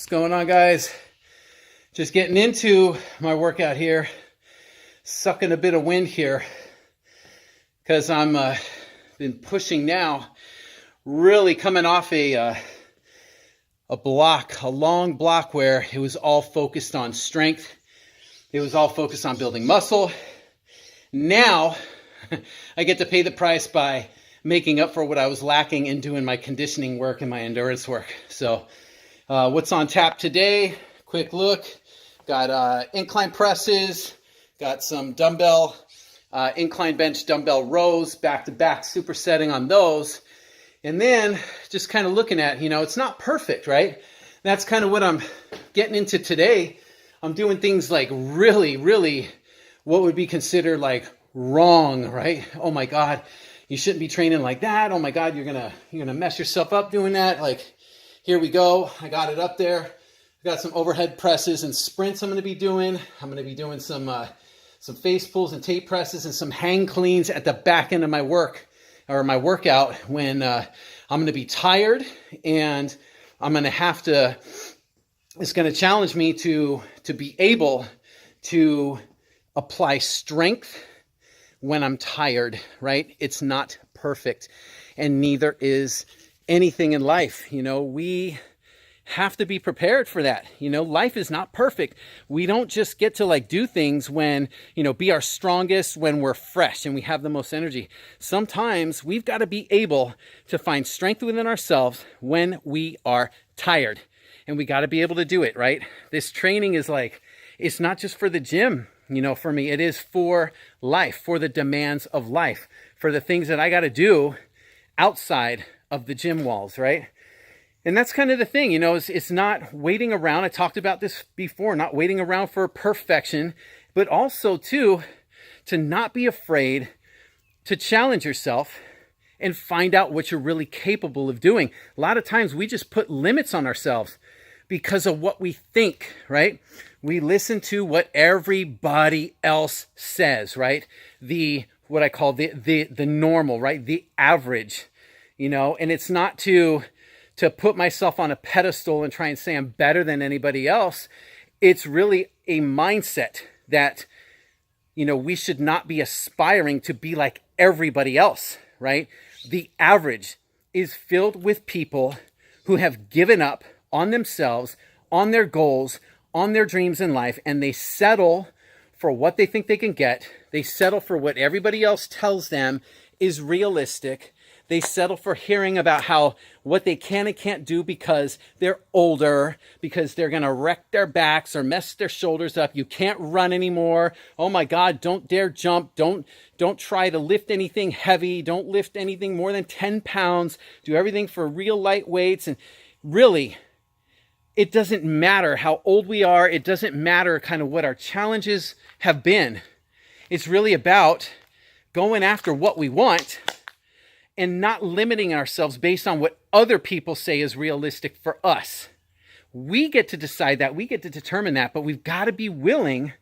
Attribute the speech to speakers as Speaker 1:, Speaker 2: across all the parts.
Speaker 1: What's going on, guys? Just getting into my workout here, sucking a bit of wind here because I'm been pushing now, really coming off a long block where it was all focused on strength. It was all focused on building muscle. Now I get to pay the price by making up for what I was lacking in doing my conditioning work and my endurance work. So what's on tap today? Quick look. Got incline presses, got some dumbbell, incline bench dumbbell rows, back-to-back supersetting on those. And then just kind of looking at, it's not perfect, right? That's kind of what I'm getting into today. I'm doing things like really what would be considered like wrong, right? Oh my God, you shouldn't be training like that. Oh my God, you're gonna mess yourself up doing that. Like, here we go. I got it up there. I got some overhead presses and sprints I'm going to be doing. I'm going to be doing some face pulls and tape presses and some hang cleans at the back end of my work or my workout when I'm going to be tired, and I'm going to have to, it's going to challenge me to be able to apply strength when I'm tired, right? It's not perfect, and neither is anything in life. We have to be prepared for that. Life is not perfect. We don't just get to do things when, be our strongest when we're fresh and we have the most energy. Sometimes we've got to be able to find strength within ourselves when we are tired, and we got to be able to do it, right? This training is it's not just for the gym. For me, it is for life, for the demands of life, for the things that I got to do outside of the gym walls, right? And that's kind of the thing, it's not waiting around. I talked about this before, not waiting around for perfection, but also to not be afraid to challenge yourself and find out what you're really capable of doing. A lot of times we just put limits on ourselves because of what we think, right? We listen to what everybody else says, right? What I call the normal, right? The average, and it's not to put myself on a pedestal and try and say I'm better than anybody else. It's really a mindset that, we should not be aspiring to be like everybody else, right? The average is filled with people who have given up on themselves, on their goals, on their dreams in life, and they settle for what they think they can get. They settle for what everybody else tells them is realistic. They settle for hearing about what they can and can't do because they're older, because they're going to wreck their backs or mess their shoulders up. You can't run anymore. Oh my God, don't dare jump. Don't try to lift anything heavy. Don't lift anything more than 10 pounds. Do everything for real light weights. And really, it doesn't matter how old we are. It doesn't matter kind of what our challenges have been. It's really about going after what we want and not limiting ourselves based on what other people say is realistic for us. We get to decide that. We get to determine that, but we've got to be willing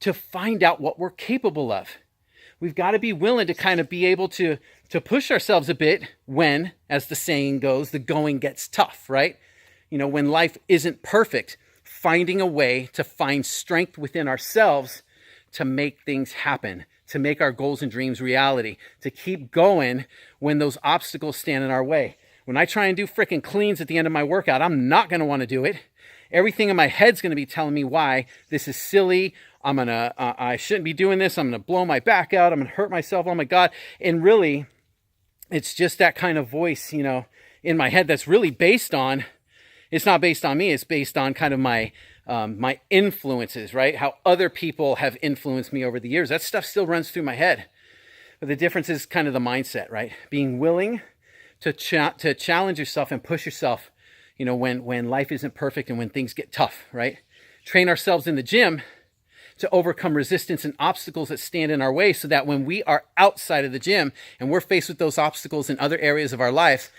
Speaker 1: to find out what we're capable of. We've got to be willing to kind of be able to push ourselves a bit when, as the saying goes, the going gets tough, right? When life isn't perfect, finding a way to find strength within ourselves to make things happen, to make our goals and dreams reality, to keep going when those obstacles stand in our way. When I try and do freaking cleans at the end of my workout, I'm not going to want to do it. Everything in my head's going to be telling me why this is silly. I shouldn't be doing this. I'm going to blow my back out. I'm going to hurt myself. Oh my God. And really, it's just that kind of voice, in my head that's really based on, it's not based on me. It's based on kind of my influences, right? How other people have influenced me over the years. That stuff still runs through my head. But the difference is kind of the mindset, right? Being willing to challenge yourself and push yourself, when life isn't perfect and when things get tough, right? Train ourselves in the gym to overcome resistance and obstacles that stand in our way so that when we are outside of the gym and we're faced with those obstacles in other areas of our life,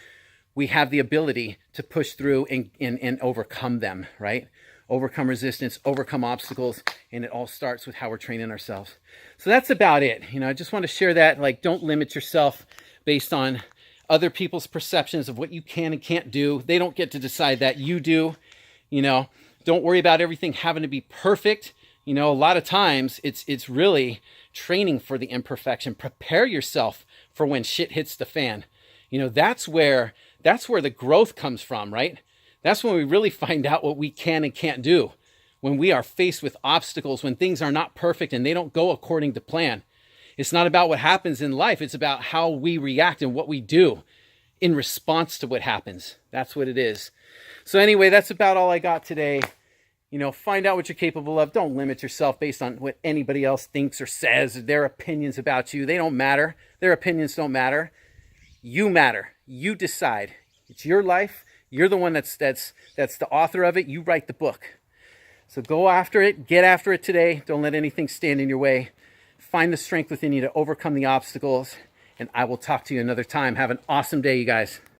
Speaker 1: we have the ability to push through and overcome them, right? Overcome resistance, overcome obstacles, and it all starts with how we're training ourselves. So that's about it. I just want to share that, don't limit yourself based on other people's perceptions of what you can and can't do. They don't get to decide that. You do. You know, don't worry about everything having to be perfect. You know, a lot of times it's really training for the imperfection. Prepare yourself for when shit hits the fan. You know, that's where the growth comes from, right? That's when we really find out what we can and can't do. When we are faced with obstacles, when things are not perfect and they don't go according to plan. It's not about what happens in life. It's about how we react and what we do in response to what happens. That's what it is. So anyway, that's about all I got today. You know, find out what you're capable of. Don't limit yourself based on what anybody else thinks or says, their opinions about you. They don't matter. Their opinions don't matter. You matter. You decide. It's your life. You're the one that's the author of it. You write the book. So go after it. Get after it today. Don't let anything stand in your way. Find the strength within you to overcome the obstacles. And I will talk to you another time. Have an awesome day, you guys.